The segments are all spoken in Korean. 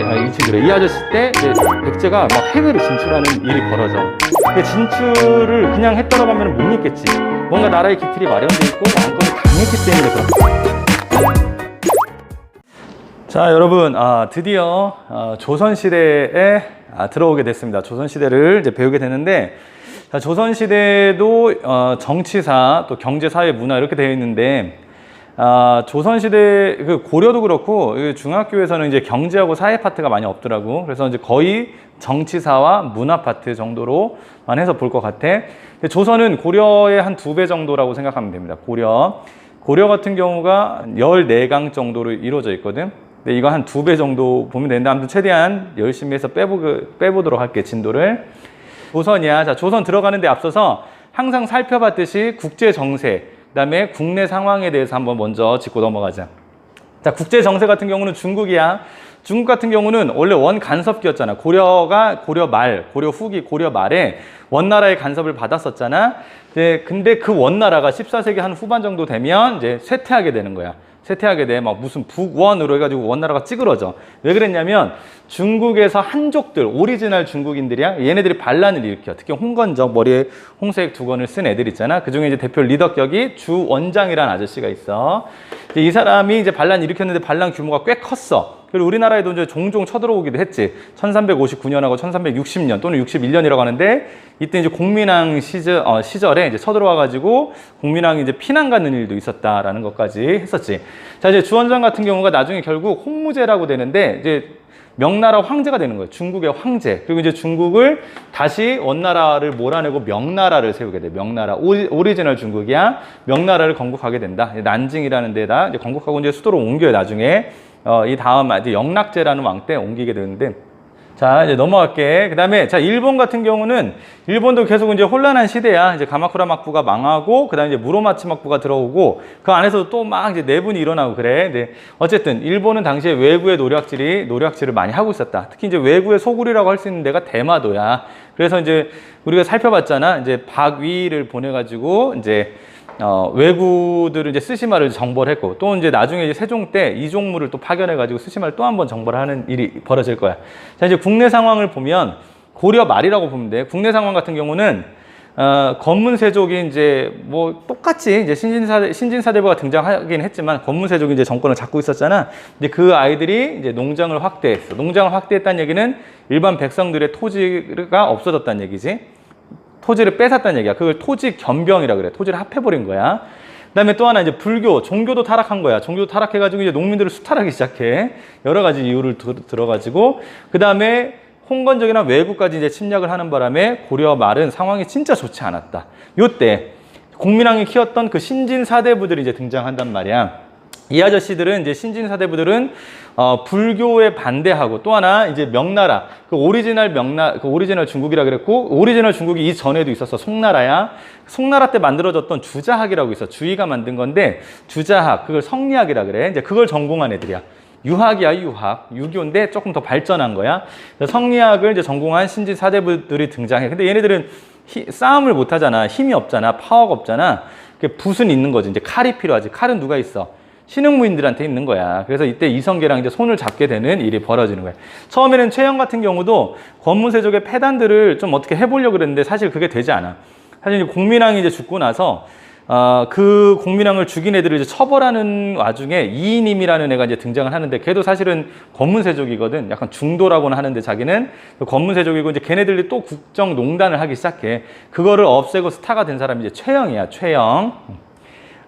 이 친구래. 이 아저씨 때 이제 백제가 막 해외로 진출하는 일이 벌어져. 근데 진출을 그냥 했다고 하면 못 믿겠지. 뭔가 나라의 기틀이 마련돼 있고 왕권이 강했기 때문에 그렇다. 자, 여러분, 드디어 조선시대에 들어오게 됐습니다. 조선시대를 이제 배우게 되는데, 자, 조선시대도 정치사, 또 경제사회, 문화 이렇게 되어 있는데, 조선시대, 고려도 그렇고, 중학교에서는 이제 경제하고 사회 파트가 많이 없더라고. 그래서 이제 거의 정치사와 문화 파트 정도로만 해서 볼 것 같아. 근데 조선은 고려의 한 2배 정도라고 생각하면 됩니다. 고려 같은 경우가 14강 정도로 이루어져 있거든. 근데 이거 한 2배 정도 보면 되는데, 아무튼 최대한 열심히 해서 빼보도록 할게, 진도를. 조선이야. 자, 조선 들어가는데 앞서서 항상 살펴봤듯이 국제 정세, 그 다음에 국내 상황에 대해서 한번 먼저 짚고 넘어가자. 자, 국제 정세 같은 경우는 중국이야. 중국 같은 경우는 원래 원 간섭기였잖아. 고려 후기, 고려 말에 원나라의 간섭을 받았었잖아. 근데 그 원나라가 14세기 한 후반 정도 되면 이제 쇠퇴하게 되는 거야. 쇠퇴하게 돼. 막 무슨 북원으로 해가지고 원나라가 찌그러져. 왜 그랬냐면 중국에서 한족들, 오리지널 중국인들이야. 얘네들이 반란을 일으켜. 특히 홍건적, 머리에 홍색 두건을 쓴 애들 있잖아. 그 중에 이제 대표 리더격이 주원장이라는 아저씨가 있어. 이제 이 사람이 이제 반란 일으켰는데 반란 규모가 꽤 컸어. 그리고 우리나라에도 이제 종종 쳐들어오기도 했지. 1359년하고 1360년 또는 61년이라고 하는데, 이때 이제 공민왕 시절에 이제 쳐들어와가지고 공민왕이 이제 피난 가는 일도 있었다라는 것까지 했었지. 자, 이제 주원장 같은 경우가 나중에 결국 홍무제라고 되는데, 이제 명나라 황제가 되는 거예요. 중국의 황제. 그리고 이제 중국을 다시 원나라를 몰아내고 명나라를 세우게 돼. 명나라. 오리지널 중국이야. 명나라를 건국하게 된다. 난징이라는 데다 이제 건국하고 이제 수도로 옮겨요, 나중에. 이 다음 이제 영락제라는 왕 때 옮기게 되는데, 자, 이제 넘어갈게. 그 다음에, 자, 일본 같은 경우는, 일본도 계속 이제 혼란한 시대야. 이제 가마쿠라 막부가 망하고, 그 다음에 이제 무로마치 막부가 들어오고, 그 안에서도 또 막 이제 내분이 일어나고 그래. 네. 어쨌든, 일본은 당시에 외구의 노략질을 많이 하고 있었다. 특히 이제 외구의 소굴이라고 할 수 있는 데가 대마도야. 그래서 이제 우리가 살펴봤잖아. 이제 박위를 보내가지고, 이제, 외구들을 이제 스시마를 정벌을 했고, 또 이제 나중에 이제 세종 때 이종무를 또 파견해가지고 스시마를 또 한 번 정벌을 하는 일이 벌어질 거야. 자, 이제 국내 상황을 보면 고려 말이라고 보면 돼. 국내 상황 같은 경우는, 건문세족이 이제 뭐 똑같이 이제 신진사대부가 등장하긴 했지만 건문세족이 이제 정권을 잡고 있었잖아. 근데 그 아이들이 이제 농장을 확대했어. 농장을 확대했다는 얘기는 일반 백성들의 토지가 없어졌다는 얘기지. 토지를 뺏었다는 얘기야. 그걸 토지 겸병이라 그래. 토지를 합해버린 거야. 그 다음에 또 하나 이제 불교, 종교도 타락한 거야. 종교도 타락해가지고 이제 농민들을 수탈하기 시작해. 여러 가지 이유를 들어가지고. 그 다음에 홍건적이나 외국까지 이제 침략을 하는 바람에 고려 말은 상황이 진짜 좋지 않았다. 요때 공민왕이 키웠던 그 신진사대부들이 이제 등장한단 말이야. 이 아저씨들은 이제 신진사대부들은 불교에 반대하고, 또 하나 이제 명나라, 그 오리지널 중국이라 그랬고, 오리지널 중국이 이전에도 있었어. 송나라야. 송나라 때 만들어졌던 주자학이라고 있어. 주의가 만든 건데, 주자학, 그걸 성리학이라 그래. 이제 그걸 전공한 애들이야. 유학이야, 유학. 유교인데 조금 더 발전한 거야. 성리학을 이제 전공한 신진사대부들이 등장해. 근데 얘네들은 싸움을 못 하잖아. 힘이 없잖아. 파워가 없잖아. 붓은 있는 거지. 이제 칼이 필요하지. 칼은 누가 있어? 신흥무인들한테 있는 거야. 그래서 이때 이성계랑 이제 손을 잡게 되는 일이 벌어지는 거야. 처음에는 최영 같은 경우도 권문세족의 패단들을 좀 어떻게 해보려고 그랬는데 사실 그게 되지 않아. 사실 이제 공민왕이 이제 죽고 나서 그 공민왕을 죽인 애들을 이제 처벌하는 와중에 이인임이라는 애가 이제 등장을 하는데, 걔도 사실은 권문세족이거든. 약간 중도라고는 하는데 자기는 권문세족이고, 이제 걔네들이 또 국정농단을 하기 시작해. 그거를 없애고 스타가 된 사람이 이제 최영이야, 최영.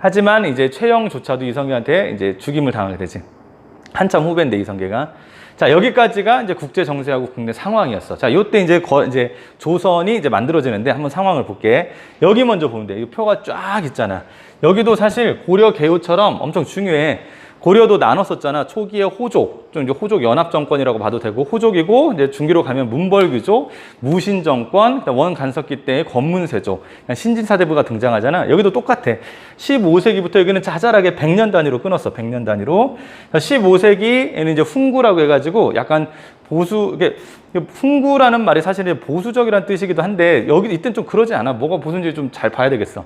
하지만 이제 최영조차도 이성계한테 이제 죽임을 당하게 되지. 한참 후배인데 이성계가. 자, 여기까지가 이제 국제 정세하고 국내 상황이었어. 자, 요때 이제 조선이 이제 만들어지는데 한번 상황을 볼게. 여기 먼저 보면 돼. 이 표가 쫙 있잖아. 여기도 사실 고려 개요처럼 엄청 중요해. 고려도 나눴었잖아. 초기에 호족, 좀 이제 호족 연합 정권이라고 봐도 되고, 호족이고, 이제 중기로 가면 문벌귀족, 무신 정권, 원 간섭기 때의 권문세족, 신진사대부가 등장하잖아. 여기도 똑같아. 15세기부터 여기는 자잘하게 100년 단위로 끊었어. 100년 단위로. 15세기에는 이제 훈구라고 해가지고 약간 훈구라는 말이 사실 보수적이라는 뜻이기도 한데, 이때는 좀 그러지 않아. 뭐가 보수인지 좀 잘 봐야 되겠어.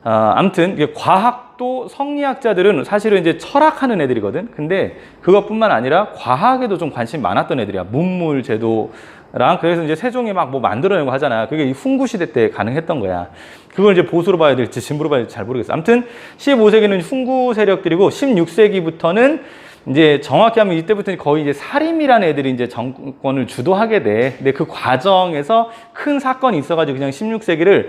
아무튼 이게 과학도 성리학자들은 사실은 이제 철학하는 애들이거든. 근데 그것뿐만 아니라 과학에도 좀 관심이 많았던 애들이야. 문물 제도랑. 그래서 이제 세종이 막 뭐 만들어내고 하잖아. 그게 이 훈구 시대 때 가능했던 거야. 그걸 이제 보수로 봐야 될지 진보로 봐야 될지 잘 모르겠어. 아무튼 15세기는 훈구 세력들이고 16세기부터는 이제 정확히 하면 이때부터는 거의 이제 사림이라는 애들이 이제 정권을 주도하게 돼. 근데 그 과정에서 큰 사건이 있어가지고 그냥 16세기를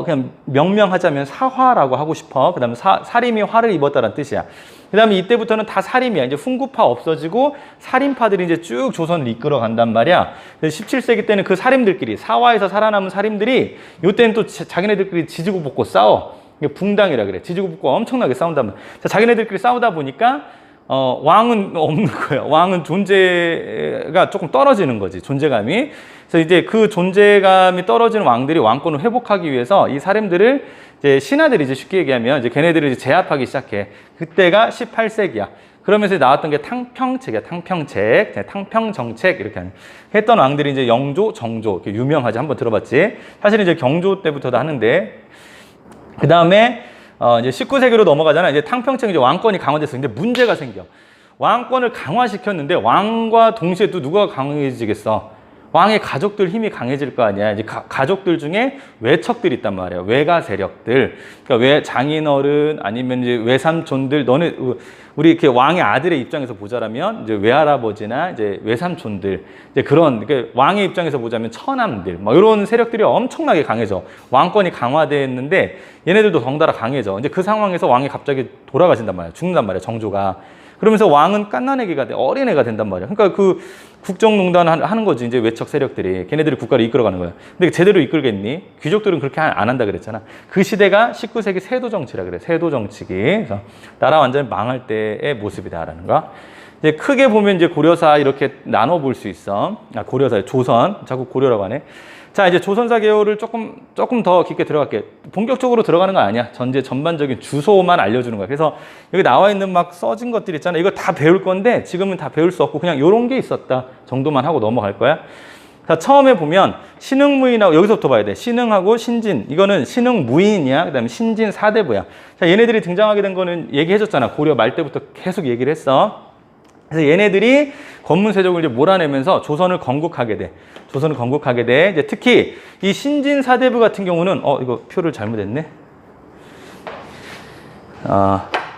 그냥 명명하자면 사화라고 하고 싶어. 그 다음에 사림이 화를 입었다는 뜻이야. 그 다음에 이때부터는 다 사림이야. 이제 훈구파 없어지고 사림파들이 이제 쭉 조선을 이끌어 간단 말이야. 17세기 때는 그 사림들끼리, 사화에서 살아남은 사림들이 이때는 또 자기네들끼리 지지고 볶고 싸워. 이게 붕당이라 그래. 지지고 볶고 엄청나게 싸운단 말이야. 자, 자기네들끼리 싸우다 보니까 왕은 없는 거예요. 왕은 존재가 조금 떨어지는 거지, 존재감이. 그래서 이제 그 존재감이 떨어지는 왕들이 왕권을 회복하기 위해서 이 사람들을 이제 신하들이 이제 쉽게 얘기하면 이제 걔네들을 이제 제압하기 시작해. 그때가 18세기야. 그러면서 나왔던 게 탕평책이야, 탕평책, 탕평정책 이렇게 하는. 했던 왕들이 이제 영조, 정조, 이렇게 유명하지. 한번 들어봤지? 사실 이제 경조 때부터도 하는데, 그 다음에 이제 19세기로 넘어가잖아. 이제 탕평책 이제 왕권이 강화됐어. 근데 문제가 생겨. 왕권을 강화시켰는데 왕과 동시에 또 누가 강해지겠어? 왕의 가족들 힘이 강해질 거 아니야. 이제 가족들 중에 외척들이 있단 말이에요. 외가 세력들. 그러니까 외 장인어른 아니면 이제 외삼촌들, 너네 우리 이렇게 왕의 아들의 입장에서 보자라면 이제 외할아버지나 이제 외삼촌들, 이제 그런 그러니까 왕의 입장에서 보자면 처남들, 뭐 이런 세력들이 엄청나게 강해져. 왕권이 강화됐는데 얘네들도 덩달아 강해져. 이제 그 상황에서 왕이 갑자기 돌아가신단 말이야. 죽는단 말이야. 정조가. 그러면서 왕은 깐난애기가 돼. 어린애가 된단 말이야. 그러니까 그 국정농단 하는 거지. 이제 외척 세력들이. 걔네들이 국가를 이끌어가는 거야. 근데 제대로 이끌겠니? 귀족들은 그렇게 안 한다 그랬잖아. 그 시대가 19세기 세도 정치라 그래. 세도 정치기. 그래서 나라 완전히 망할 때의 모습이다라는 거. 이제 크게 보면 이제 고려사 이렇게 나눠 볼 수 있어. 고려사, 조선. 자꾸 고려라고 하네. 자, 이제 조선사 개요를 조금 더 깊게 들어갈게. 본격적으로 들어가는 거 아니야. 전반적인 주소만 알려주는 거야. 그래서 여기 나와 있는 막 써진 것들 있잖아. 이거 다 배울 건데 지금은 다 배울 수 없고 그냥 요런 게 있었다 정도만 하고 넘어갈 거야. 자, 처음에 보면 신흥무인하고 여기서부터 봐야 돼. 신흥하고 신진. 이거는 신흥무인이야. 그다음에 신진 사대부야. 자, 얘네들이 등장하게 된 거는 얘기해줬잖아. 고려 말 때부터 계속 얘기를 했어. 그래서 얘네들이 권문세족을 이제 몰아내면서 조선을 건국하게 돼. 조선을 건국하게 돼. 이제 특히 이 신진 사대부 같은 경우는 이거 표를 잘못했네.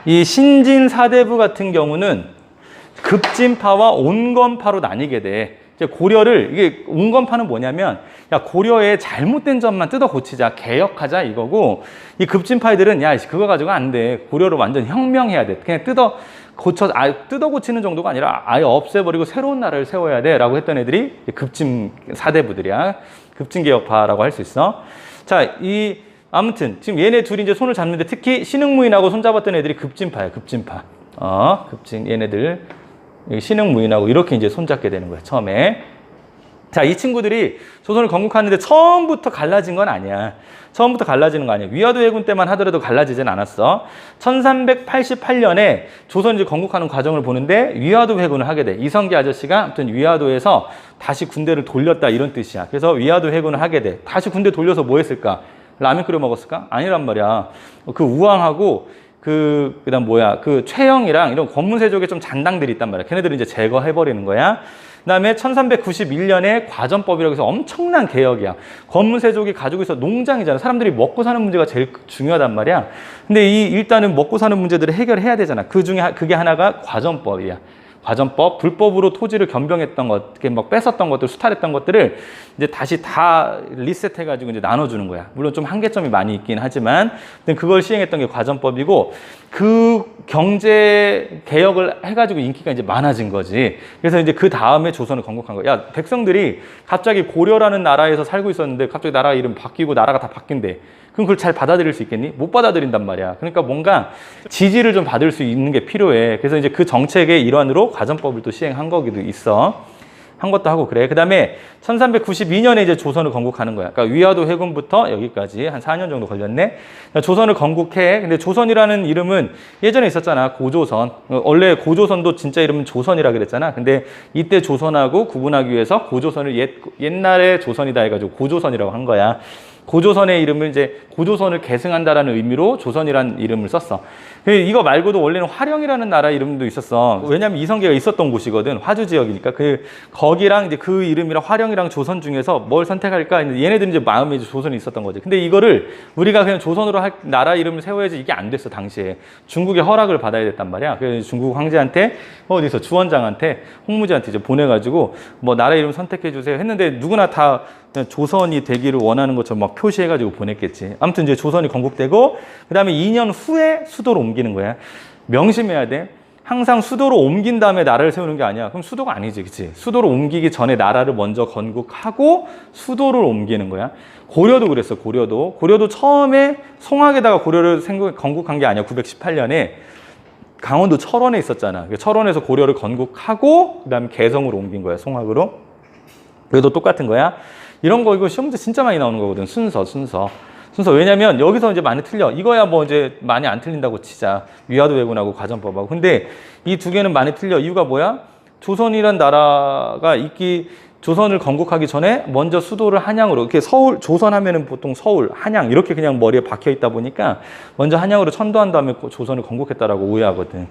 이 신진 사대부 같은 경우는 급진파와 온건파로 나뉘게 돼. 이제 고려를 이게 온건파는 뭐냐면 야 고려의 잘못된 점만 뜯어 고치자, 개혁하자 이거고 이 급진파들은 야 그거 가지고 안 돼. 고려를 완전 혁명해야 돼. 그냥 뜯어 고치는 정도가 아니라 아예 없애버리고 새로운 나라를 세워야 돼라고 했던 애들이 급진 사대부들이야. 급진개혁파라고 할 수 있어. 자, 아무튼 지금 얘네 둘이 이제 손을 잡는데 특히 신흥무인하고 손잡았던 애들이 급진파야. 급진파. 얘네들 신흥무인하고 이렇게 이제 손잡게 되는 거야. 처음에. 자, 이 친구들이 조선을 건국하는데 처음부터 갈라진 건 아니야. 처음부터 갈라지는 거 아니야. 위화도 해군 때만 하더라도 갈라지진 않았어. 1388년에 조선 이제 건국하는 과정을 보는데 위화도 해군을 하게 돼. 이성계 아저씨가 아무튼 위화도에서 다시 군대를 돌렸다 이런 뜻이야. 그래서 위화도 해군을 하게 돼. 다시 군대 돌려서 뭐 했을까? 라면 끓여 먹었을까? 아니란 말이야. 그 우왕하고 그다음 그 최영이랑 이런 권문세족의 좀 잔당들이 있단 말이야. 걔네들을 이제 제거해버리는 거야. 그다음에 1391년에 과전법이라고 해서 엄청난 개혁이야. 권문세족이 가지고 있어 농장이잖아. 사람들이 먹고 사는 문제가 제일 중요하단 말이야. 근데 일단은 먹고 사는 문제들을 해결해야 되잖아. 그게 하나가 과전법이야. 과전법, 불법으로 토지를 변경했던 것, 이렇게 막 뺏었던 것들, 수탈했던 것들을 이제 다시 다 리셋해가지고 이제 나눠주는 거야. 물론 좀 한계점이 많이 있긴 하지만, 그걸 시행했던 게 과전법이고, 그 경제 개혁을 해가지고 인기가 이제 많아진 거지. 그래서 이제 그 다음에 조선을 건국한 거야. 야, 백성들이 갑자기 고려라는 나라에서 살고 있었는데 갑자기 나라 이름 바뀌고 나라가 다 바뀐대. 그럼 그걸 잘 받아들일 수 있겠니? 못 받아들인단 말이야. 그러니까 뭔가 지지를 좀 받을 수 있는 게 필요해. 그래서 이제 그 정책의 일환으로 과전법을 또 시행한 거기도 있어. 한 것도 하고 그래. 그 다음에 1392년에 이제 조선을 건국하는 거야. 그러니까 위화도 해군부터 여기까지 한 4년 정도 걸렸네. 조선을 건국해. 근데 조선이라는 이름은 예전에 있었잖아. 고조선. 원래 고조선도 진짜 이름은 조선이라 그랬잖아. 근데 이때 조선하고 구분하기 위해서 고조선을 옛날의 조선이다 해가지고 고조선이라고 한 거야. 고조선의 이름을 이제 고조선을 계승한다라는 의미로 조선이라는 이름을 썼어. 이거 말고도 원래는 화령이라는 나라 이름도 있었어. 왜냐면 이성계가 있었던 곳이거든. 화주 지역이니까. 거기랑 이제 그 이름이랑 화령이랑 조선 중에서 뭘 선택할까? 얘네들은 이제 마음에 이제 조선이 있었던 거지. 근데 이거를 우리가 그냥 조선으로 할 나라 이름을 세워야지 이게 안 됐어, 당시에. 중국의 허락을 받아야 됐단 말이야. 그래서 중국 황제한테 어디서 주원장한테 홍무지한테 이제 보내가지고 뭐 나라 이름 선택해 주세요 했는데 누구나 다 조선이 되기를 원하는 것처럼 막 표시해가지고 보냈겠지. 아무튼 이제 조선이 건국되고 그 다음에 2년 후에 수도로 옮기는 거야. 명심해야 돼. 항상 수도로 옮긴 다음에 나라를 세우는 게 아니야. 그럼 수도가 아니지, 그치? 수도로 옮기기 전에 나라를 먼저 건국하고 수도를 옮기는 거야. 고려도 그랬어, 고려도. 고려도 처음에 송악에다가 고려를 건국한 게 아니야. 918년에 강원도 철원에 있었잖아. 철원에서 고려를 건국하고 그다음에 개성으로 옮긴 거야, 송악으로. 그래도 똑같은 거야. 이런 거 이거 시험 문제 진짜 많이 나오는 거거든. 순서. 왜냐면 여기서 이제 많이 틀려. 이거야 뭐 이제 많이 안 틀린다고 치자. 위화도 왜군하고 과전법하고. 근데 이 두 개는 많이 틀려. 이유가 뭐야? 조선이란 나라가 조선을 건국하기 전에 먼저 수도를 한양으로, 이렇게 서울, 조선 하면은 보통 서울, 한양 이렇게 그냥 머리에 박혀 있다 보니까 먼저 한양으로 천도한 다음에 조선을 건국했다라고 오해하거든.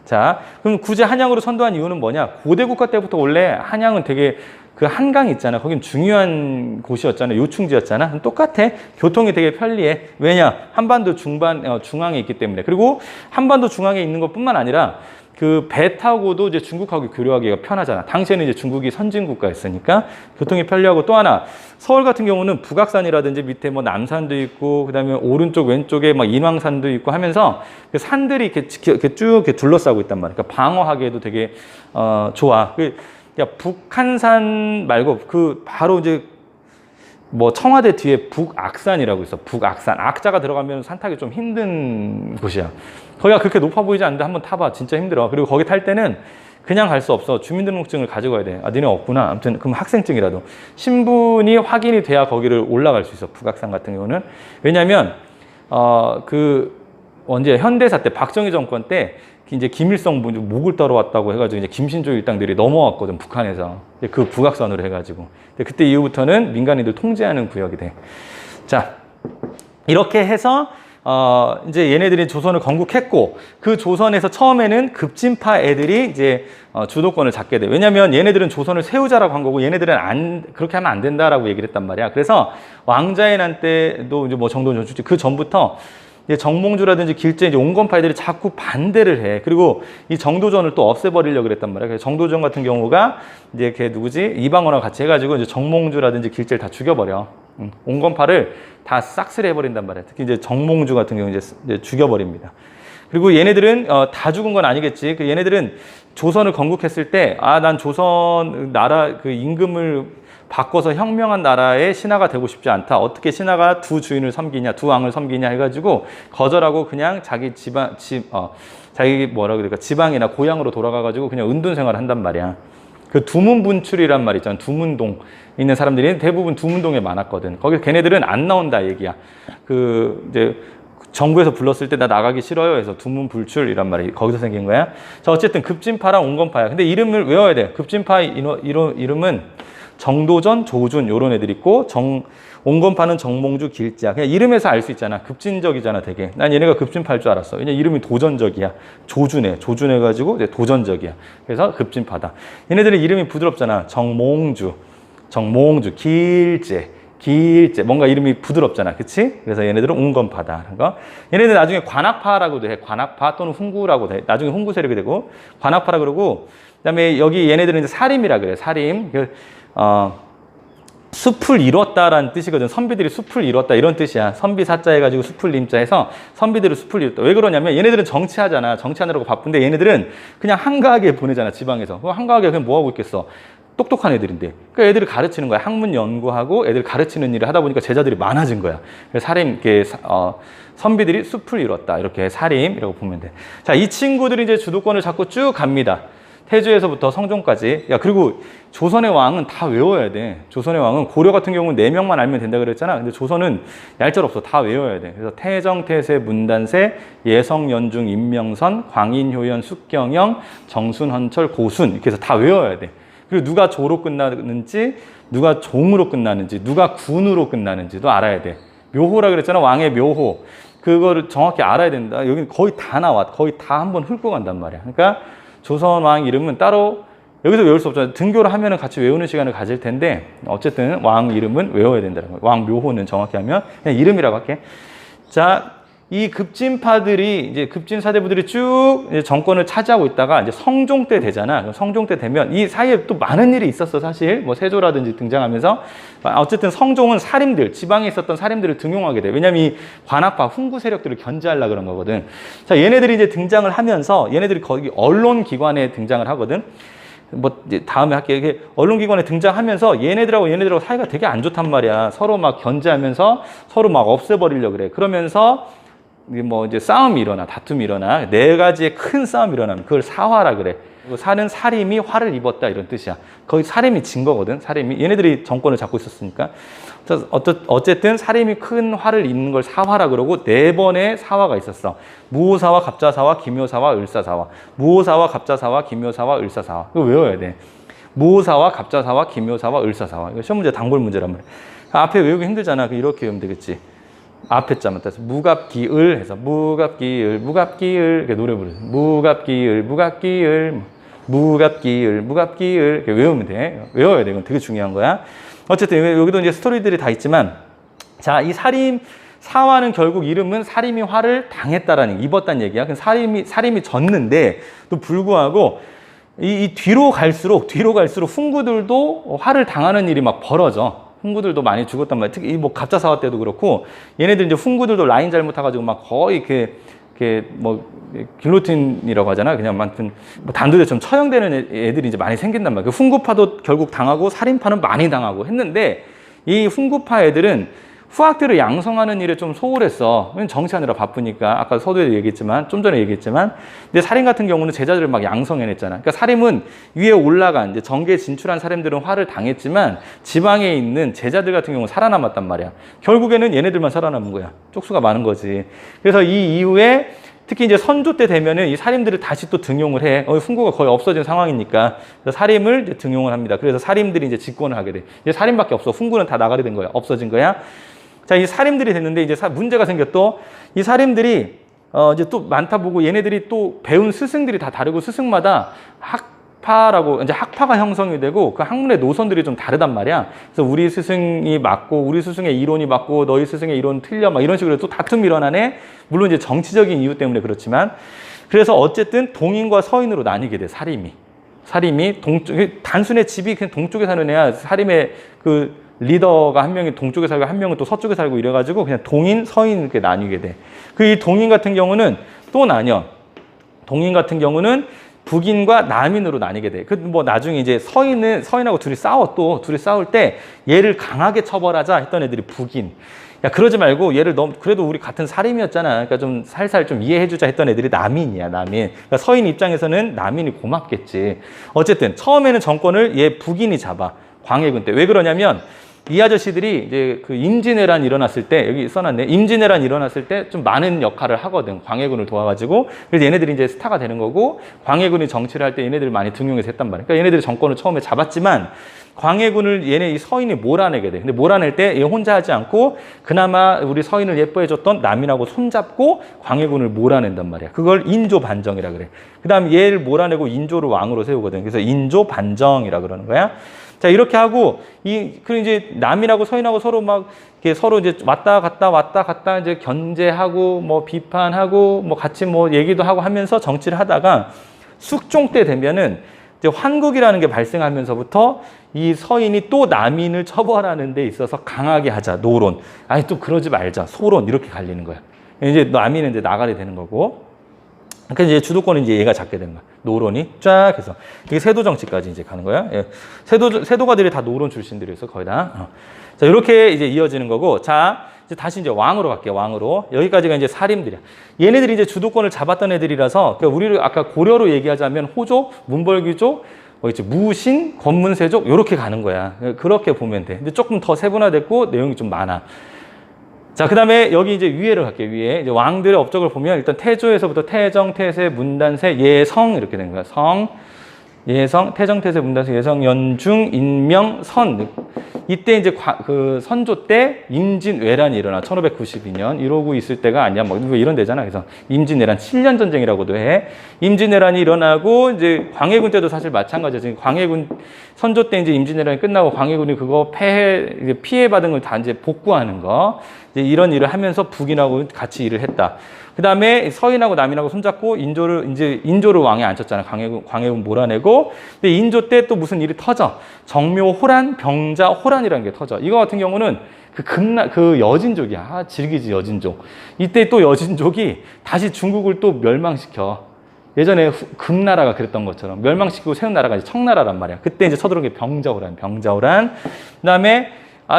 자, 그럼 굳이 한양으로 천도한 이유는 뭐냐? 고대 국가 때부터 원래 한양은 되게 그 한강 있잖아. 거긴 중요한 곳이었잖아. 요충지였잖아. 똑같아. 교통이 되게 편리해. 왜냐? 한반도 중앙에 있기 때문에. 그리고 한반도 중앙에 있는 것뿐만 아니라 그 배 타고도 이제 중국하고 교류하기가 편하잖아. 당시에는 이제 중국이 선진국가였으니까 교통이 편리하고, 또 하나 서울 같은 경우는 북악산이라든지 밑에 뭐 남산도 있고 그다음에 오른쪽 왼쪽에 막 인왕산도 있고 하면서 그 산들이 이렇게 쭉 이렇게 둘러싸고 있단 말이야. 그러니까 방어하기에도 되게 좋아. 북한산 말고 그 바로 이제 뭐 청와대 뒤에 북악산이라고 있어. 북악산. 악자가 들어가면 산 타기 좀 힘든 곳이야. 거기가 그렇게 높아 보이지 않는데 한번 타봐. 진짜 힘들어. 그리고 거기 탈 때는 그냥 갈 수 없어. 주민등록증을 가지고 가야 돼. 아, 너네 없구나. 아무튼 그럼 학생증이라도. 신분이 확인이 돼야 거기를 올라갈 수 있어. 북악산 같은 경우는. 왜냐면 언제 현대사 때 박정희 정권 때 이제 김일성 목을 떨어왔다고 해가지고 이제 김신조 일당들이 넘어왔거든, 북한에서. 그 북악산으로 해가지고. 그때 이후부터는 민간인들 통제하는 구역이 돼. 자, 이렇게 해서 이제 얘네들이 조선을 건국했고, 그 조선에서 처음에는 급진파 애들이 이제 주도권을 잡게 돼. 왜냐면 얘네들은 조선을 세우자라고 한 거고, 얘네들은 그렇게 하면 안 된다라고 얘기를 했단 말이야. 그래서 왕자의 난 때도 이제 뭐 정도전 출지, 그 전부터 정몽주라든지 길제 이제 온건파이들이 자꾸 반대를 해. 그리고 이 정도전을 또 없애버리려고 그랬단 말이야. 그래서 정도전 같은 경우가 이제 걔 누구지? 이방원하고 같이 해가지고 이제 정몽주라든지 길제를 다 죽여버려. 온건파를 다 싹쓸이 해버린단 말이야. 특히 이제 정몽주 같은 경우 이제 죽여버립니다. 그리고 얘네들은 다 죽은 건 아니겠지. 얘네들은 조선을 건국했을 때, 난 조선 나라 그 임금을 바꿔서 혁명한 나라의 신하가 되고 싶지 않다. 어떻게 신하가 두 주인을 섬기냐, 두 왕을 섬기냐 해가지고 거절하고 그냥 자기 자기 뭐라 그럴까, 지방이나 고향으로 돌아가가지고 그냥 은둔 생활을 한단 말이야. 그 두문분출이란 말 있잖아. 두문동 있는 사람들이 대부분 두문동에 많았거든. 거기 걔네들은 안 나온다 얘기야. 이제 정부에서 불렀을 때 나 나가기 싫어요 해서 두문불출이란 말이 거기서 생긴 거야. 자, 어쨌든 급진파랑 온건파야. 근데 이름을 외워야 돼. 급진파 이름은 정도전, 조준 요런 애들 있고, 온건파는 정몽주, 길지야. 그냥 이름에서 알 수 있잖아. 급진적이잖아, 되게. 난 얘네가 급진파일 줄 알았어. 왜냐 이름이 도전적이야. 조준해가지고 도전적이야. 그래서 급진파다. 얘네들은 이름이 부드럽잖아. 정몽주, 길제. 뭔가 이름이 부드럽잖아. 그치? 그래서 얘네들은 온건파다. 얘네들 나중에 관악파라고도 해. 관악파 또는 훈구라고도 해. 나중에 훈구 세력이 되고, 관악파라 그러고, 그 다음에 여기 얘네들은 이제 사림이라 그래. 사림. 숲을 이뤘다라는 뜻이거든. 선비들이 숲을 이뤘다 이런 뜻이야. 선비 사자 해가지고 숲을 님자 해서 선비들이 숲을 이뤘다. 왜 그러냐면 얘네들은 정치하잖아. 정치하느라고 바쁜데 얘네들은 그냥 한가하게 보내잖아, 지방에서. 한가하게 그냥 뭐하고 있겠어. 똑똑한 애들인데. 그러니까 애들을 가르치는 거야. 학문 연구하고 애들 가르치는 일을 하다 보니까 제자들이 많아진 거야. 그래서 사림, 선비들이 숲을 이뤘다. 이렇게 사림이라고 보면 돼. 자, 이 친구들이 이제 주도권을 잡고 쭉 갑니다. 태조에서부터 성종까지. 그리고 조선의 왕은 다 외워야 돼. 조선의 왕은 고려 같은 경우는 4명만 알면 된다 그랬잖아. 근데 조선은 얄짤없어. 다 외워야 돼. 그래서 태정, 태세, 문단세, 예성, 연중, 임명선, 광인, 효연, 숙경영, 정순, 헌철, 고순 이렇게 해서 다 외워야 돼. 그리고 누가 조로 끝나는지, 누가 종으로 끝나는지, 누가 군으로 끝나는지도 알아야 돼. 묘호라 그랬잖아. 왕의 묘호. 그거를 정확히 알아야 된다. 여기는 거의 다 나와. 거의 다 한번 훑고 간단 말이야. 그러니까 조선 왕 이름은 따로 여기서 외울 수 없잖아. 등교를 하면은 같이 외우는 시간을 가질 텐데 어쨌든 왕 이름은 외워야 된다는 거예요. 왕 묘호는 정확히 하면 그냥 이름이라고 할게. 자, 이 급진파들이 이제 급진 사대부들이 쭉 이제 정권을 차지하고 있다가 이제 성종 때 되잖아. 성종 때 되면 이 사이에 또 많은 일이 있었어 사실. 뭐 세조라든지 등장하면서 어쨌든 성종은 살인들, 지방에 있었던 살인들을 등용하게 돼. 왜냐면 이 관악파 훈구 세력들을 견제하려 그런 거거든. 자, 얘네들이 이제 등장을 하면서 얘네들이 거기 언론 기관에 등장을 하거든. 뭐 이제 다음에 할게. 이게 언론기관에 등장하면서 얘네들하고 사이가 되게 안 좋단 말이야. 서로 막 견제하면서 서로 막 없애버리려 그래. 그러면서 뭐 이제 싸움이 일어나, 다툼이 일어나, 네 가지의 큰 싸움이 일어나면 그걸 사화라 그래. 사는 사림이 화를 입었다 이런 뜻이야. 거기 사림이 진 거거든. 사림이 얘네들이 정권을 잡고 있었으니까. 어쨌든 사림이 큰 화를 입는 걸 사화라 그러고 네 번의 사화가 있었어. 무호사화, 갑자사화, 기묘사화, 을사사화. 무호사화, 갑자사화, 기묘사화, 을사사화. 이거 외워야 돼. 무호사화, 갑자사화, 기묘사화, 을사사화. 이거 시험 문제 단골 문제란 말이야. 앞에 외우기 힘들잖아. 이렇게 외우면 되겠지. 앞에 자만 따서 무갑기을 해서 무갑기을 이렇게 노래 부르죠. 무갑기을 이렇게 외우면 돼. 외워야 돼. 이건 되게 중요한 거야. 어쨌든 여기도 이제 스토리들이 다 있지만 자, 이 사림 사화는 결국 이름은 사림이 화를 당했다라는 입었다는 얘기야. 사림이 졌는데 또 불구하고 이 뒤로 갈수록 훈구들도 화를 당하는 일이 막 벌어져. 훈구들도 많이 죽었단 말이야. 특히 뭐 갑자사화 때도 그렇고 얘네들 이제 훈구들도 라인 잘못해가지고 막 거의 뭐 길로틴이라고 하잖아. 그냥 아무튼 뭐 단두대처럼 처형되는 애들이 이제 많이 생긴단 말이야. 그 훈구파도 결국 당하고 살인파는 많이 당하고 했는데 이 훈구파 애들은 후학들을 양성하는 일에 좀 소홀했어. 정치하느라 바쁘니까. 아까 서두에도 얘기했지만, 좀 전에 얘기했지만. 근데 살인 같은 경우는 제자들을 막 양성해냈잖아. 그러니까 살인은 위에 올라간, 이제 정계에 진출한 사람들은 화를 당했지만 지방에 있는 제자들 같은 경우는 살아남았단 말이야. 결국에는 얘네들만 살아남은 거야. 쪽수가 많은 거지. 그래서 이 이후에 특히 이제 선조 때 되면은 이 살인들을 다시 또 등용을 해. 훈구가 거의 없어진 상황이니까. 그래서 살인을 이제 등용을 합니다. 그래서 살인들이 이제 직권을 하게 돼. 이제 살인밖에 없어. 훈구는 다 나가게 된 거야. 없어진 거야. 자, 이 살인들이 됐는데 이제 문제가 생겼또 이 살인들이 이제 또 많다 보고 얘네들이 또 배운 스승들이 다 다르고 스승마다 학파라고 이제 학파가 형성이 되고 그 학문의 노선들이 좀 다르단 말이야. 그래서 우리 스승이 맞고 우리 스승의 이론이 맞고 너희 스승의 이론 틀려 막 이런 식으로 또 다툼이 일어나네. 물론 이제 정치적인 이유 때문에 그렇지만 그래서 어쨌든 동인과 서인으로 나뉘게 돼. 사림이 단순히 집이 그냥 동쪽에 사는 애야. 사림의 그 리더가 한 명이 동쪽에 살고 한 명은 또 서쪽에 살고 이래가지고 그냥 동인, 서인 이렇게 나뉘게 돼. 그 이 동인 같은 경우는 또 나뉘어. 동인 같은 경우는 북인과 남인으로 나뉘게 돼. 그 뭐 나중에 이제 서인하고 둘이 싸울 때 얘를 강하게 처벌하자 했던 애들이 북인. 야, 그러지 말고 얘를 그래도 우리 같은 사림이었잖아. 그러니까 좀 살살 좀 이해해주자 했던 애들이 남인이야, 남인. 그러니까 서인 입장에서는 남인이 고맙겠지. 어쨌든 처음에는 정권을 얘 북인이 잡아. 광해군 때. 왜 그러냐면 이 아저씨들이 이제 그 임진왜란 일어났을 때 여기 써놨네. 임진왜란 일어났을 때 좀 많은 역할을 하거든. 광해군을 도와가지고. 그래서 얘네들이 이제 스타가 되는 거고 광해군이 정치를 할 때 얘네들을 많이 등용해서 했단 말이야. 그러니까 얘네들이 정권을 처음에 잡았지만 광해군을 이 서인이 몰아내게 돼. 근데 몰아낼 때 얘 혼자 하지 않고 그나마 우리 서인을 예뻐해줬던 남인하고 손잡고 광해군을 몰아낸단 말이야. 그걸 인조반정이라 그래. 그 다음에 얘를 몰아내고 인조를 왕으로 세우거든. 그래서 인조반정이라 그러는 거야. 자, 이렇게 하고, 그리고 이제 남인하고 서인하고 서로 서로 이제 왔다 갔다 이제 견제하고, 뭐 비판하고, 뭐 같이 뭐 얘기도 하고 하면서 정치를 하다가 숙종 때 되면은 이제 환국이라는 게 발생하면서부터 이 서인이 또 남인을 처벌하는 데 있어서 강하게 하자, 노론. 아니, 또 그러지 말자, 소론, 이렇게 갈리는 거야. 이제 남인은 이제 나가게 되는 거고. 그러니까 이제 주도권은 이제 얘가 잡게 되는 거야. 노론이 쫙 해서. 이게 세도 정치까지 이제 가는 거야. 예. 세도가들이 다 노론 출신들이었어, 거의 다. 자, 이렇게 이제 이어지는 거고. 자, 이제 다시 이제 왕으로 갈게요, 왕으로. 여기까지가 이제 살인들이야. 얘네들이 이제 주도권을 잡았던 애들이라서, 그러니까 우리를 아까 고려로 얘기하자면 호족, 문벌귀족, 무신, 권문세족, 요렇게 가는 거야. 그렇게 보면 돼. 근데 조금 더 세분화됐고, 내용이 좀 많아. 자, 그 다음에 여기 이제 위에를 갈게요, 위에. 이제 왕들의 업적을 보면 일단 태조에서부터 태정, 태세, 문단세, 예성 이렇게 된 거야. 성. 예성, 태정, 태세, 문다수, 예성, 연중, 인명, 선. 이때 이제 그 선조 때 임진왜란이 일어나. 1592년 이러고 있을 때가 아니야. 뭐 이런 데잖아. 그래서 임진왜란 7년 전쟁이라고도 해. 임진왜란이 일어나고 이제 광해군 때도 사실 마찬가지야. 지금 광해군 선조 때 이제 임진왜란이 끝나고 광해군이 그거 피해 받은 걸 다 이제 복구하는 거. 이제 이런 일을 하면서 북인하고 같이 일을 했다. 그 다음에 서인하고 남인하고 손잡고 인조를 왕에 앉혔잖아. 광해군 몰아내고. 근데 인조 때 또 무슨 일이 터져. 정묘, 호란, 병자, 호란이라는 게 터져. 이거 같은 경우는 그 여진족이야. 아, 질기지, 여진족. 이때 또 여진족이 다시 중국을 또 멸망시켜. 예전에 금나라가 그랬던 것처럼 멸망시키고 세운 나라가 이제 청나라란 말이야. 그때 이제 쳐들어온 게 병자호란. 그 다음에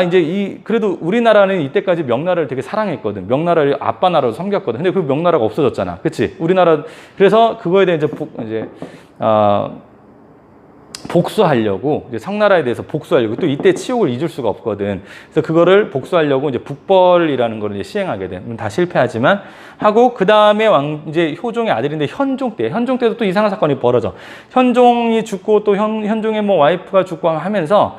이제 그래도 우리나라는 이때까지 명나라를 되게 사랑했거든. 명나라를 아빠 나라로 섬겼거든. 근데 그 명나라가 없어졌잖아. 그치? 우리나라, 그래서 그거에 대해 복수하려고, 이제 성나라에 대해서 복수하려고, 또 이때 치욕을 잊을 수가 없거든. 그래서 그거를 복수하려고 이제 북벌이라는 걸 이제 시행하게 돼. 다 실패하지만 하고, 그 다음에 이제 효종의 아들인데 현종 때도 또 이상한 사건이 벌어져. 현종이 죽고 또 현종의 뭐 와이프가 죽고 하면서,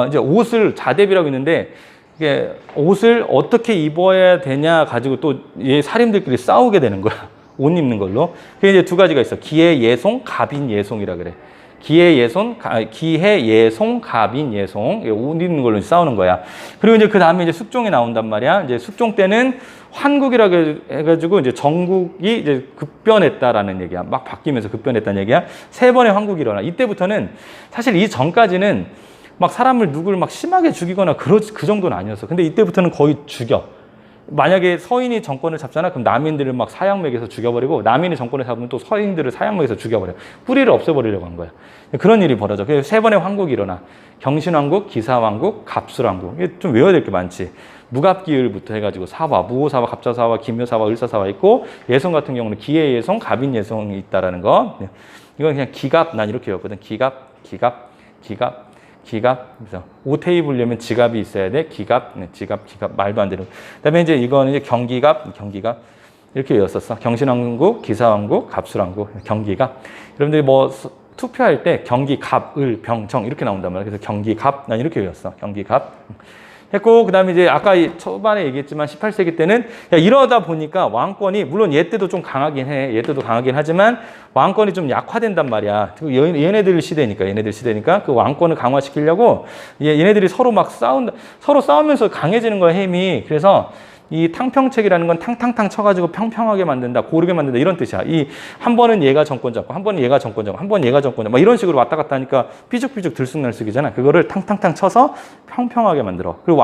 이제 옷을 자대비라고 있는데, 이게 옷을 어떻게 입어야 되냐 가지고 또 얘 살인들끼리 싸우게 되는 거야. 옷 입는 걸로. 그게 이제 두 가지가 있어. 기해예송, 갑인예송이라 그래. 기해예송, 갑인예송. 옷 입는 걸로 싸우는 거야. 그리고 이제 그 다음에 이제 숙종이 나온단 말이야. 이제 숙종 때는 환국이라고 해가지고 이제 전국이 이제 급변했다라는 얘기야. 막 바뀌면서 급변했다는 얘기야. 3번의 환국이 일어나. 이때부터는 사실 이 전까지는 막 사람을 누구를 막 심하게 죽이거나 그 정도는 아니었어. 근데 이때부터는 거의 죽여. 만약에 서인이 정권을 잡잖아. 그럼 남인들을 막 사형맥에서 죽여버리고, 남인이 정권을 잡으면 또 서인들을 사형맥에서 죽여버려. 뿌리를 없애버리려고 한 거야. 그런 일이 벌어져. 그래서 3번의 황국이 일어나. 경신왕국, 기사왕국, 갑술왕국. 이게 좀 외워야 될 게 많지. 무갑기을부터 해가지고 사화, 무호사화, 갑자사화, 기묘사화, 을사사화 있고, 예송 같은 경우는 기해예송, 갑인예송이 있다라는 거. 이건 그냥 기갑, 난 이렇게 외웠거든. 기갑. 그래서 오테이 불려면 지갑이 있어야 돼. 지갑, 말도 안 되는. 그다음에 이제 이거는 이제 경기갑 이렇게 외웠었어. 경신왕국, 기사왕국, 갑술왕국, 경기갑. 여러분들이 뭐 투표할 때 경기갑, 을, 병정 이렇게 나온단 말이야. 그래서 경기갑, 난 이렇게 외웠어. 경기갑. 했고, 그 다음에 이제 아까 초반에 얘기했지만 18세기 때는 이러다 보니까 왕권이, 물론 얘 때도 좀 강하긴 해. 얘 때도 강하긴 하지만 왕권이 좀 약화된단 말이야. 얘네들 시대니까 그 왕권을 강화시키려고 얘네들이 서로 막 서로 싸우면서 강해지는 거야, 힘이. 그래서 이 탕평책이라는 건 탕탕탕 쳐가지고 평평하게 만든다, 고르게 만든다 이런 뜻이야. 한 번은 얘가 정권 잡고, 한 번은 얘가 정권 잡고, 한 번은 얘가 정권 잡고, 막 이런 식으로 왔다 갔다 하니까 삐죽삐죽 들쑥날쑥이잖아. 그거를 탕탕탕 쳐서 평평하게 만들어. 그리고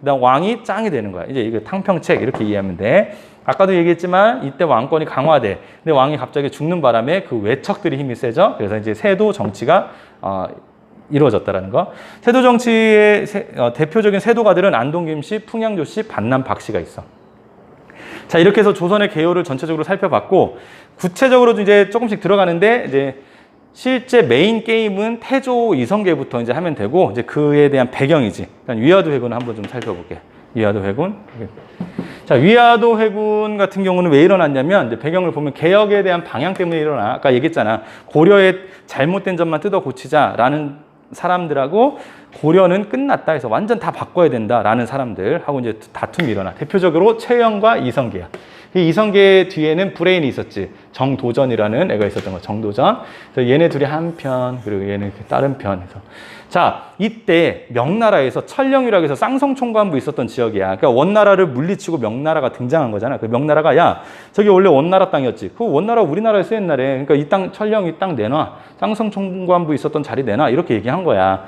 그다음 왕이 짱이 되는 거야. 이제 이거 탕평책 이렇게 이해하면 돼. 아까도 얘기했지만 이때 왕권이 강화돼. 근데 왕이 갑자기 죽는 바람에 그 외척들이 힘이 세져. 그래서 이제 세도 정치가 이루어졌다라는 거. 세도 정치의 대표적인 세도가들은 안동 김씨, 풍양조 씨, 반남 박 씨가 있어. 자, 이렇게 해서 조선의 개요를 전체적으로 살펴봤고, 구체적으로 이제 조금씩 들어가는데, 이제 실제 메인 게임은 태조 이성계부터 이제 하면 되고, 이제 그에 대한 배경이지. 일단 위화도 회군을 한번 좀 살펴볼게. 위화도 회군. 자, 위화도 회군 같은 경우는 왜 일어났냐면, 이제 배경을 보면 개혁에 대한 방향 때문에 일어나. 아까 얘기했잖아. 고려의 잘못된 점만 뜯어 고치자라는 사람들하고 고려는 끝났다 해서 완전 다 바꿔야 된다라는 사람들하고 이제 다툼이 일어나. 대표적으로 최영과 이성계야. 이 이성계 뒤에는 브레인이 있었지. 정도전이라는 애가 있었던 거. 정도전. 그래서 얘네 둘이 한 편, 그리고 얘네 다른 편에서. 자, 이때 명나라에서 천령이라고 해서 쌍성총관부 있었던 지역이야. 그러니까 원나라를 물리치고 명나라가 등장한 거잖아. 그 명나라가 야, 저기 원래 원나라 땅이었지. 그 원나라 우리나라에서 옛날에. 그러니까 이 땅, 천령 이 땅 내놔. 쌍성총관부 있었던 자리 내놔. 이렇게 얘기한 거야.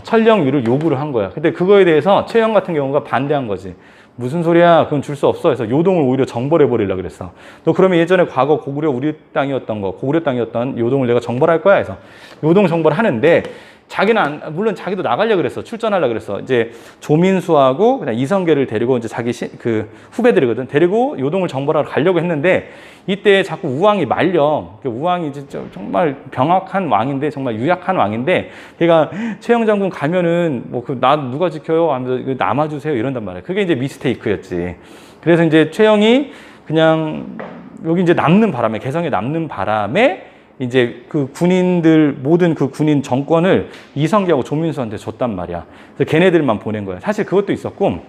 천령위를 요구를 한 거야. 근데 그거에 대해서 최영 같은 경우가 반대한 거지. 무슨 소리야? 그건 줄 수 없어. 해서 요동을 오히려 정벌해 버리려고 그랬어. 너 그러면 예전에 과거 고구려 우리 땅이었던 거, 고구려 땅이었던 요동을 내가 정벌할 거야. 해서 요동 정벌하는데 자기는 물론 자기도 나가려고 그랬어. 출전하려고 그랬어. 이제 조민수하고 그냥 이성계를 데리고 이제 자기 그 후배들이거든. 데리고 요동을 정벌하러 가려고 했는데 이때 자꾸 우왕이 말려. 우왕이 이제 정말 병악한 왕인데 정말 유약한 왕인데 걔가 최영 장군 가면은 뭐 나 누가 지켜요? 하면서 남아주세요 이런단 말이야. 그게 이제 미스테이크였지. 그래서 이제 최영이 그냥 여기 이제 남는 바람에 개성에 남는 바람에 이제 그 군인들, 모든 그 군인 정권을 이성계하고 조민수한테 줬단 말이야. 그래서 걔네들만 보낸 거야. 사실 그것도 있었고,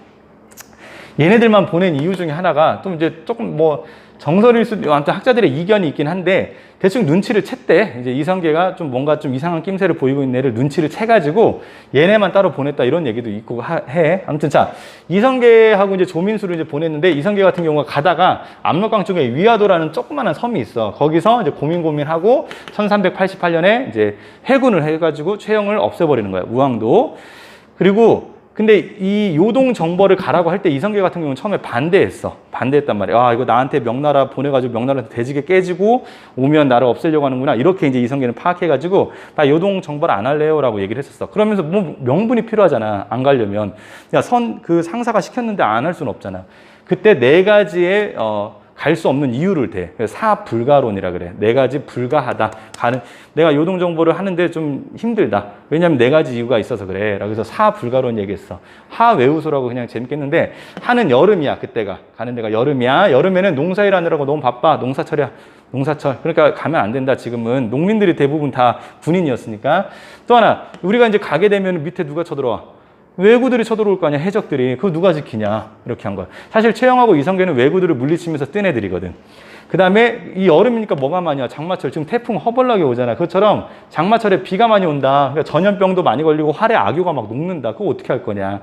얘네들만 보낸 이유 중에 하나가 또 이제 조금 뭐 정설일 수도, 아무튼 학자들의 이견이 있긴 한데, 대충 눈치를 챘대. 이제 이성계가 좀 뭔가 좀 이상한 낌새를 보이고 있는 애를 눈치를 채가지고 얘네만 따로 보냈다, 이런 얘기도 있고 해. 아무튼 자, 이성계하고 이제 조민수를 이제 보냈는데, 이성계 같은 경우가 가다가 압록강 쪽에 위화도라는 조그마한 섬이 있어. 거기서 이제 고민하고 1388년에 이제 해군을 해가지고 최영을 없애버리는 거야, 우왕도. 그리고 근데 이 요동 정벌을 가라고 할 때 이성계 같은 경우는 처음에 반대했단 말이야. 아, 이거 나한테 명나라 보내가지고 명나라한테 대지게 깨지고 오면 나를 없애려고 하는구나. 이렇게 이제 이성계는 파악해가지고 나 요동 정벌 안 할래요라고 얘기를 했었어. 그러면서 뭐 명분이 필요하잖아, 안 가려면. 야, 그 상사가 시켰는데 안 할 수는 없잖아. 그때 네 가지의 갈 수 없는 이유를 대. 사불가론이라 그래. 네 가지 불가하다. 내가 요동 정보를 하는데 좀 힘들다. 왜냐하면 네 가지 이유가 있어서 그래. 그래서 사불가론 얘기했어. 하외우소라고 그냥 재밌겠는데, 하는 여름이야, 그때가. 가는 데가 여름이야. 여름에는 농사일 하느라고 너무 바빠. 농사철이야. 농사철. 그러니까 가면 안 된다, 지금은. 농민들이 대부분 다 군인이었으니까. 또 하나, 우리가 이제 가게 되면 밑에 누가 쳐들어와? 왜구들이 쳐들어올 거 아니야, 해적들이. 그거 누가 지키냐, 이렇게 한 거야. 사실 최영하고 이성계는 왜구들을 물리치면서 뜬 애들이거든. 그 다음에 이 여름이니까 뭐가 많이 와? 장마철. 지금 태풍 허벌나게 오잖아. 그것처럼 장마철에 비가 많이 온다. 그러니까 전염병도 많이 걸리고 활에 악유가 막 녹는다. 그거 어떻게 할 거냐.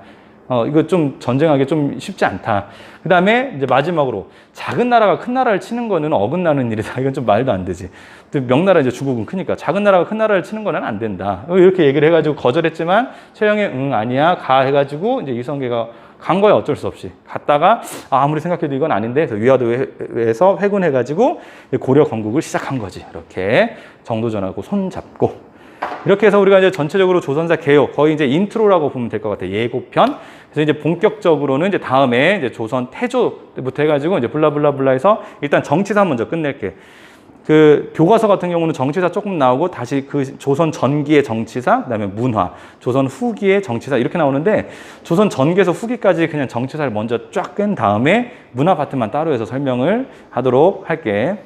이거 좀 전쟁하기 좀 쉽지 않다. 그 다음에 이제 마지막으로, 작은 나라가 큰 나라를 치는 거는 어긋나는 일이다. 이건 좀 말도 안 되지. 명나라 이제 주국은 크니까 작은 나라가 큰 나라를 치는 거는 안 된다. 이렇게 얘기를 해가지고 거절했지만, 최영이 아니야 가 해가지고 이제 이성계가 간 거야, 어쩔 수 없이. 갔다가 아무리 생각해도 이건 아닌데, 그래서 위화도에서 회군해가지고 고려 건국을 시작한 거지. 이렇게 정도전하고 손잡고. 이렇게 해서 우리가 이제 전체적으로 조선사 개요, 거의 이제 인트로라고 보면 될 것 같아요. 예고편. 그래서 이제 본격적으로는 이제 다음에 이제 조선 태조부터 해가지고 이제 블라블라블라 해서 일단 정치사 먼저 끝낼게. 그 교과서 같은 경우는 정치사 조금 나오고 다시 그 조선 전기의 정치사, 그다음에 문화, 조선 후기의 정치사 이렇게 나오는데, 조선 전기에서 후기까지 그냥 정치사를 먼저 쫙 끈 다음에 문화 파트만 따로 해서 설명을 하도록 할게.